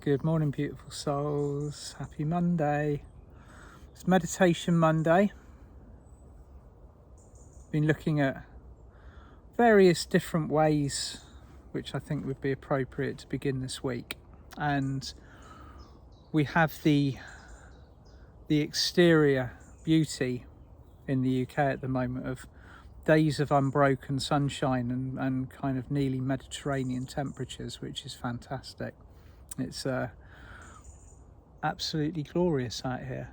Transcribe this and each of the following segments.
Good morning, beautiful souls. Happy Monday. It's Meditation Monday. Been looking at various different ways which I think would be appropriate to begin this week. And we have the exterior beauty in the UK at the moment of days of unbroken sunshine and kind of nearly Mediterranean temperatures, which is fantastic. It's absolutely glorious out here.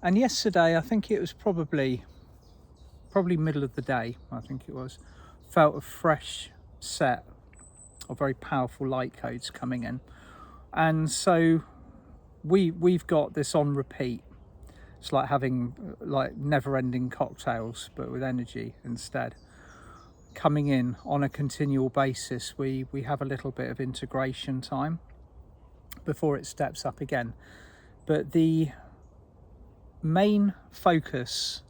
And yesterday, I think it was probably middle of the day, I think it was, felt a fresh set of very powerful light codes coming in. And so we've got this on repeat. It's like having never-ending cocktails, but with energy instead. Coming in on a continual basis, we have a little bit of integration time before it steps up again. But the main focus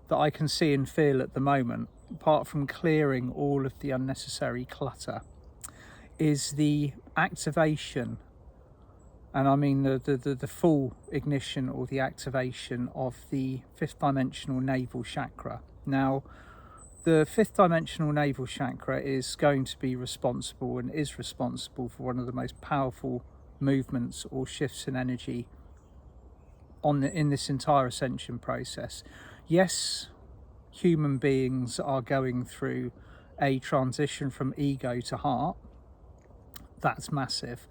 that I can see and feel at the moment, apart from clearing all of the unnecessary clutter, is the activation, and I mean the full ignition or the activation of the fifth dimensional navel chakra. Now, the fifth dimensional navel chakra is going to be responsible and is responsible for one of the most powerful movements or shifts in energy in this entire ascension process. Yes, human beings are going through a transition from ego to heart. That's massive.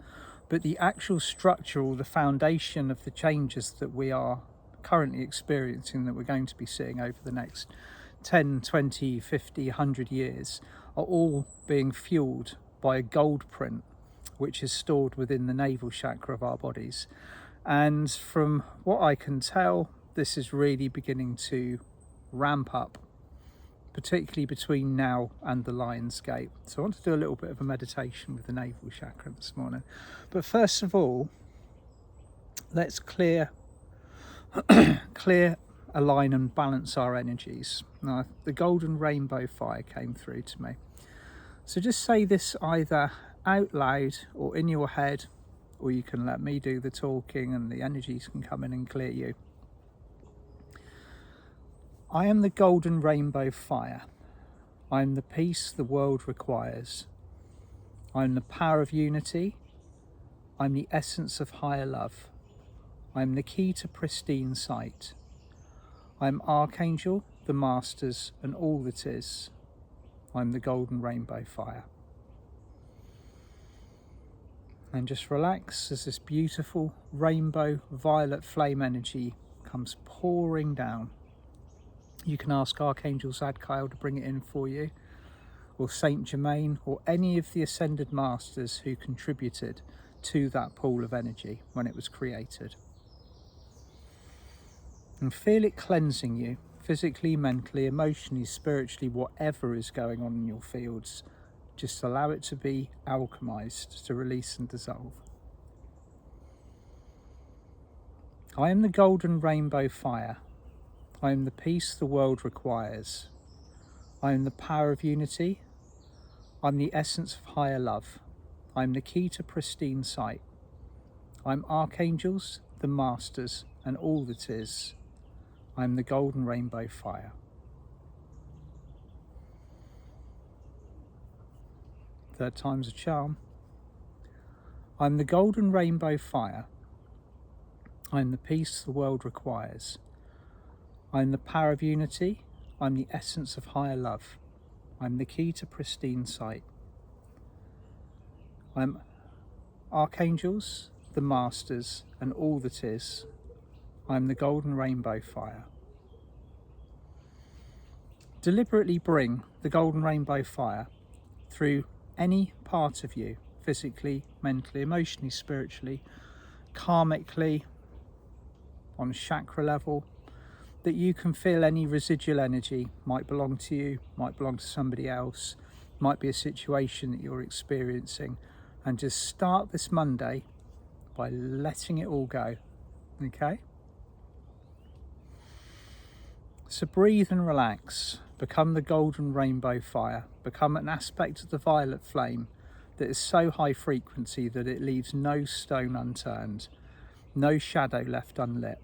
But the actual structure or the foundation of the changes that we are currently experiencing, that we're going to be seeing over the next 10, 20, 50, 100 years, are all being fueled by a Goldprint, which is stored within the navel chakra of our bodies. And from what I can tell, this is really beginning to ramp up, particularly between now and the Lion's Gate. So I want to do a little bit of a meditation with the navel chakra this morning. But first of let's clear, align and balance our energies. Now, the golden rainbow fire came through to me. So just say this either out loud or in your head, or you can let me do the talking and the energies can come in and clear you. I am the golden rainbow fire. I am the peace the world requires. I am the power of unity. I am the essence of higher love. I am the key to pristine sight. I am Archangel, the masters, and all that is. I am the golden rainbow fire. And just relax as this beautiful rainbow violet flame energy comes pouring down. You can ask Archangel Zadkiel to bring it in for you, or Saint Germain, or any of the ascended masters who contributed to that pool of energy when it was created. And feel it cleansing you, physically, mentally, emotionally, spiritually, whatever is going on in your fields. Just allow it to be alchemized, to release and dissolve. I am the golden rainbow fire. I am the peace the world requires. I am the power of unity. I am the essence of higher love. I am the key to pristine sight. I am archangels, the masters, and all that is. I am the golden rainbow fire. Third time's a charm. I am the golden rainbow fire. I am the peace the world requires. I am the power of unity. I am the essence of higher love. I am the key to pristine sight. I am archangels, the masters, and all that is. I am the golden rainbow fire. Deliberately bring the golden rainbow fire through any part of you, physically, mentally, emotionally, spiritually, karmically, on a chakra level, that you can feel any residual energy might belong to you, might belong to somebody else, might be a situation that you're experiencing, and just start this Monday by letting it all go, okay? So breathe and relax, become the golden rainbow fire, become an aspect of the violet flame that is so high frequency that it leaves no stone unturned, no shadow left unlit.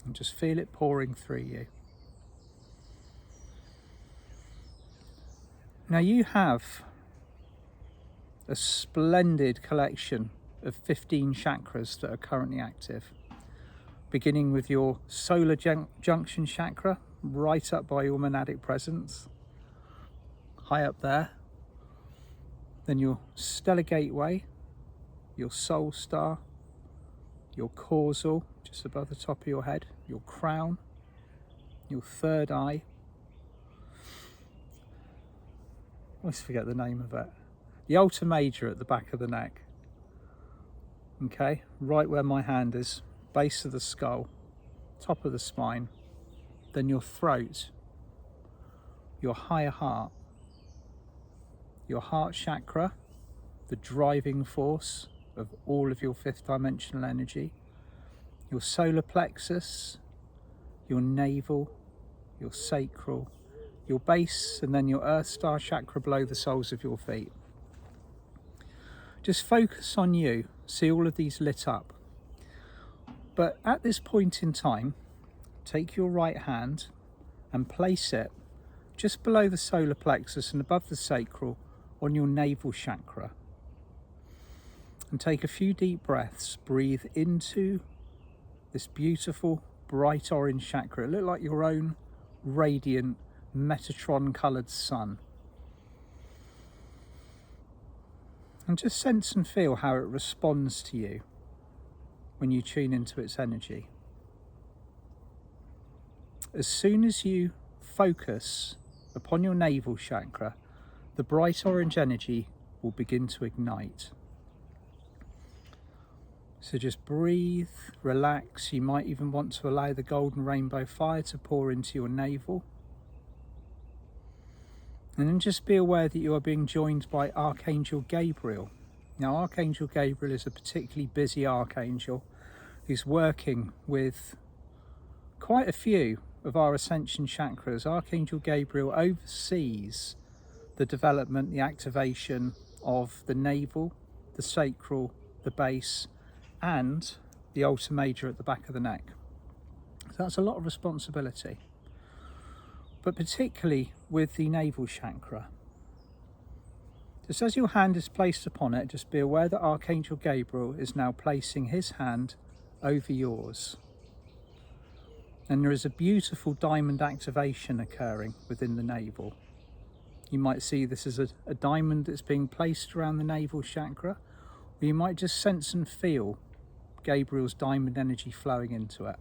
And just feel it pouring through you. Now you have a splendid collection of 15 chakras that are currently active, beginning with your solar junction chakra, right up by your monadic presence, high up there. Then your stellar gateway, your soul star, your causal, just above the top of your head, your crown, your third eye. I always forget the name of it. The Alta Major at the back of the neck. Okay, right where my hand is, base of the skull, top of the spine. Then your throat, your higher heart, your heart chakra, the driving force of all of your fifth dimensional energy, your solar plexus, your navel, your sacral, your base, and then your earth star chakra below the soles of your feet. Just focus on you, see all of these lit up. But at this point in time, take your right hand and place it just below the solar plexus and above the sacral on your navel chakra. And take a few deep breaths, breathe into this beautiful bright orange chakra. It looks like your own radiant Metatron coloured sun. And just sense and feel how it responds to you when you tune into its energy. As soon as you focus upon your navel chakra, the bright orange energy will begin to ignite. So just breathe, relax. You might even want to allow the golden rainbow fire to pour into your navel. And then just be aware that you are being joined by Archangel Gabriel. Now, Archangel Gabriel is a particularly busy archangel who's working with quite a few of our ascension chakras. Archangel Gabriel oversees the development, the activation of the navel, the sacral, the base, and the Alta Major at the back of the neck. So that's a lot of responsibility. But particularly with the navel chakra. Just as your hand is placed upon it, just be aware that Archangel Gabriel is now placing his hand over yours. And there is a beautiful diamond activation occurring within the navel. You might see this as a diamond that's being placed around the navel chakra, or you might just sense and feel Gabriel's diamond energy flowing into it.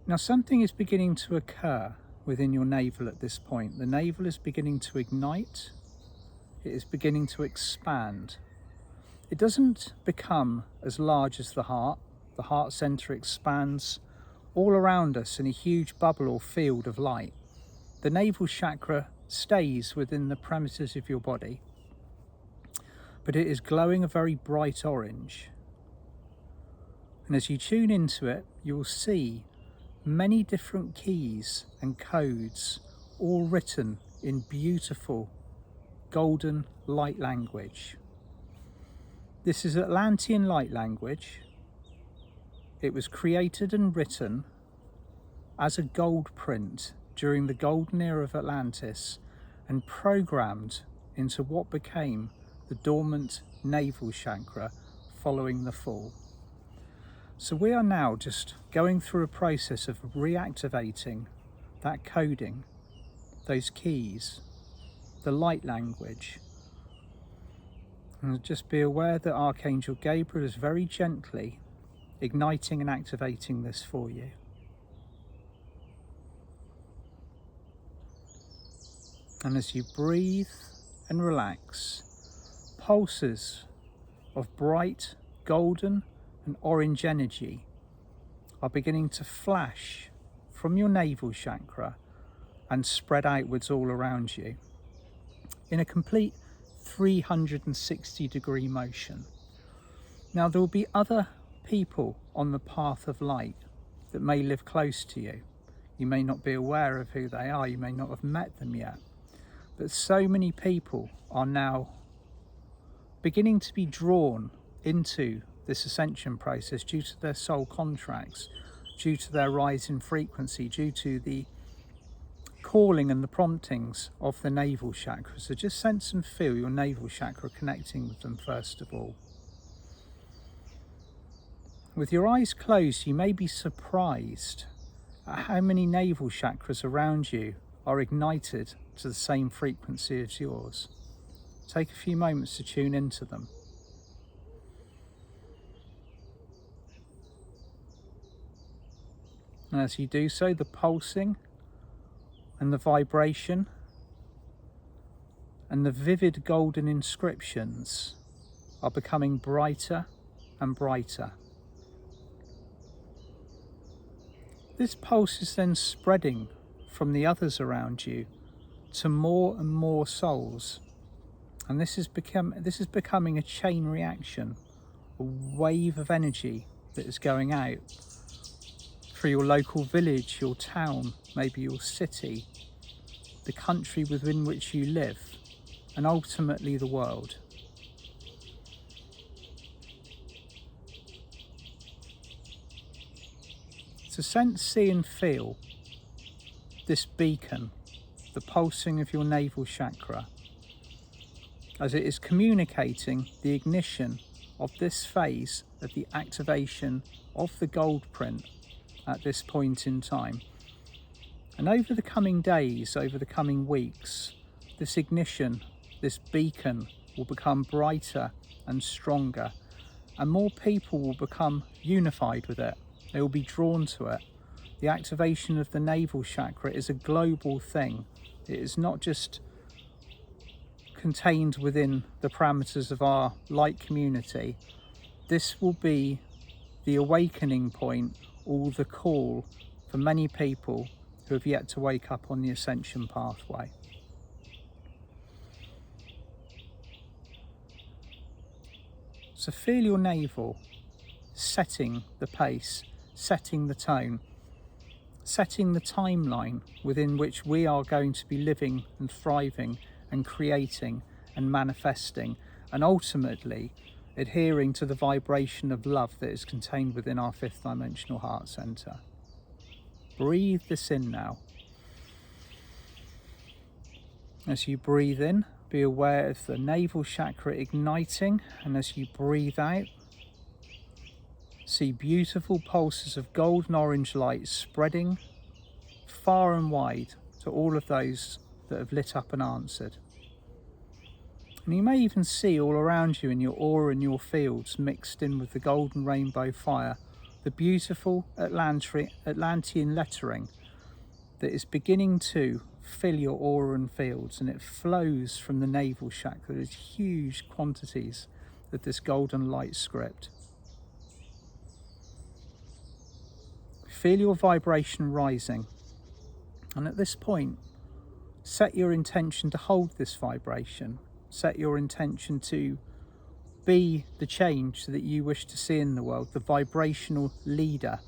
Now something is beginning to occur within your navel at this point. The navel is beginning to ignite. It is beginning to expand. It doesn't become as large as the heart. The heart center expands all around us in a huge bubble or field of light. The navel chakra stays within the parameters of your body, but it is glowing a very bright orange. And as you tune into it, you will see many different keys and codes, all written in beautiful golden light language. This is Atlantean light language. It was created and written as a gold print during the golden era of Atlantis and programmed into what became the dormant navel chakra following the fall. So we are now just going through a process of reactivating that coding, those keys, the light language. And just be aware that Archangel Gabriel is very gently igniting and activating this for you. And as you breathe and relax, pulses of bright golden and orange energy are beginning to flash from your navel chakra and spread outwards all around you in a complete 360-degree motion. Now there will be other people on the path of light that may live close to you. You may not be aware of who they are. You may not have met them yet. But so many people are now beginning to be drawn into this ascension process due to their soul contracts, due to their rise in frequency, due to the calling and the promptings of the navel chakra. So just sense and feel your navel chakra connecting with them first of all. With your eyes closed, you may be surprised at how many navel chakras around you are ignited to the same frequency as yours. Take a few moments to tune into them. And as you do so, the pulsing and the vibration and the vivid golden inscriptions are becoming brighter and brighter. This pulse is then spreading from the others around you to more and more souls. And this is becoming a chain reaction, a wave of energy that is going out through your local village, your town, maybe your city, the country within which you live, and ultimately the world. To sense, see and feel this beacon, the pulsing of your navel chakra, as it is communicating the ignition of this phase of the activation of the Goldprint at this point in time. And over the coming days, over the coming weeks, this ignition, this beacon will become brighter and stronger, and more people will become unified with it. They will be drawn to it. The activation of the navel chakra is a global thing. It is not just contained within the parameters of our light community. This will be the awakening point, or the call for many people who have yet to wake up on the ascension pathway. So feel your navel setting the pace, setting the tone, setting the timeline within which we are going to be living and thriving and creating and manifesting, and ultimately adhering to the vibration of love that is contained within our fifth dimensional heart center. Breathe this in now. As you breathe in, be aware of the navel chakra igniting, and as you breathe out, see beautiful pulses of golden orange light spreading far and wide to all of those that have lit up and answered. And you may even see all around you in your aura and your fields, mixed in with the golden rainbow fire, the beautiful Atlantean lettering that is beginning to fill your aura and fields, and it flows from the navel chakra. There's huge quantities of this golden light script. Feel your vibration rising, and at this point, set your intention to hold this vibration. Set your intention to be the change that you wish to see in the world, the vibrational leader.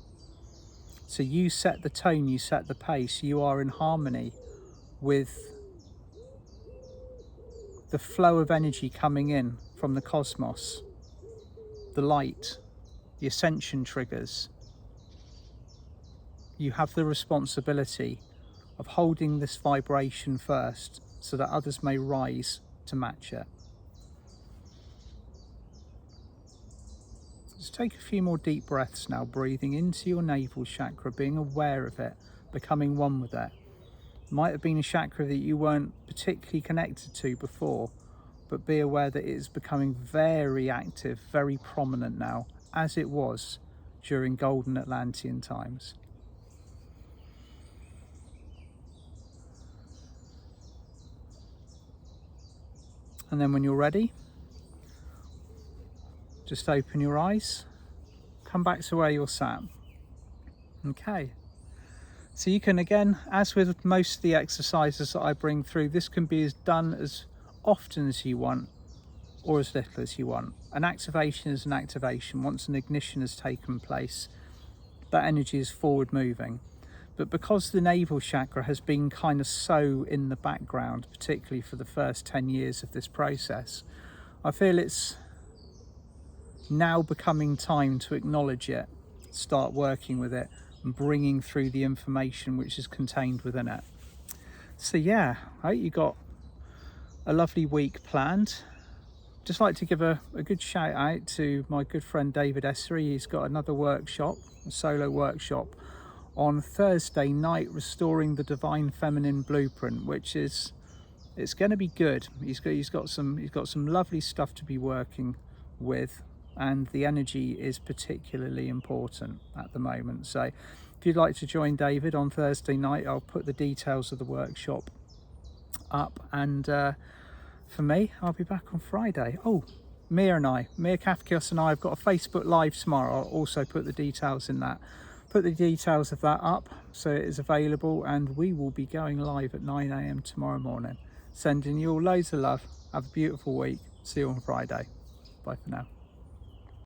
So you set the tone, you set the pace, you are in harmony with the flow of energy coming in from the cosmos, the light, the ascension triggers. You have the responsibility of holding this vibration first so that others may rise to match it. Just take a few more deep breaths now, breathing into your navel chakra, being aware of it, becoming one with it. It might have been a chakra that you weren't particularly connected to before, but be aware that it is becoming very active, very prominent now, as it was during golden Atlantean times. And then when you're ready, just open your eyes, come back to where you're sat. Okay. So you can, again, as with most of the exercises that I bring through, this can be done as often as you want or as little as you want. An activation is an activation. Once an ignition has taken place, that energy is forward moving. But because the navel chakra has been kind of so in the background, particularly for the first 10 years of this process, I feel it's now becoming time to acknowledge it, start working with it, and bringing through the information which is contained within it. So yeah, I hope you got a lovely week planned. Just like to give a good shout out to my good friend David Essery. He's got another workshop, a solo workshop, on Thursday night, Restoring the Divine Feminine Blueprint, which is, it's going to be good. He's got some lovely stuff to be working with, and the energy is particularly important at the moment. So if you'd like to join David on Thursday night, I'll put the details of the workshop up. And for me, I'll be back on Friday. Oh, Mia Kafkios and I have got a Facebook Live tomorrow. I'll also put the details in that. Put the details of that up so it is available, and we will be going live at 9 AM tomorrow morning. Sending you all loads of love. Have a beautiful week. See you on Friday. Bye for now.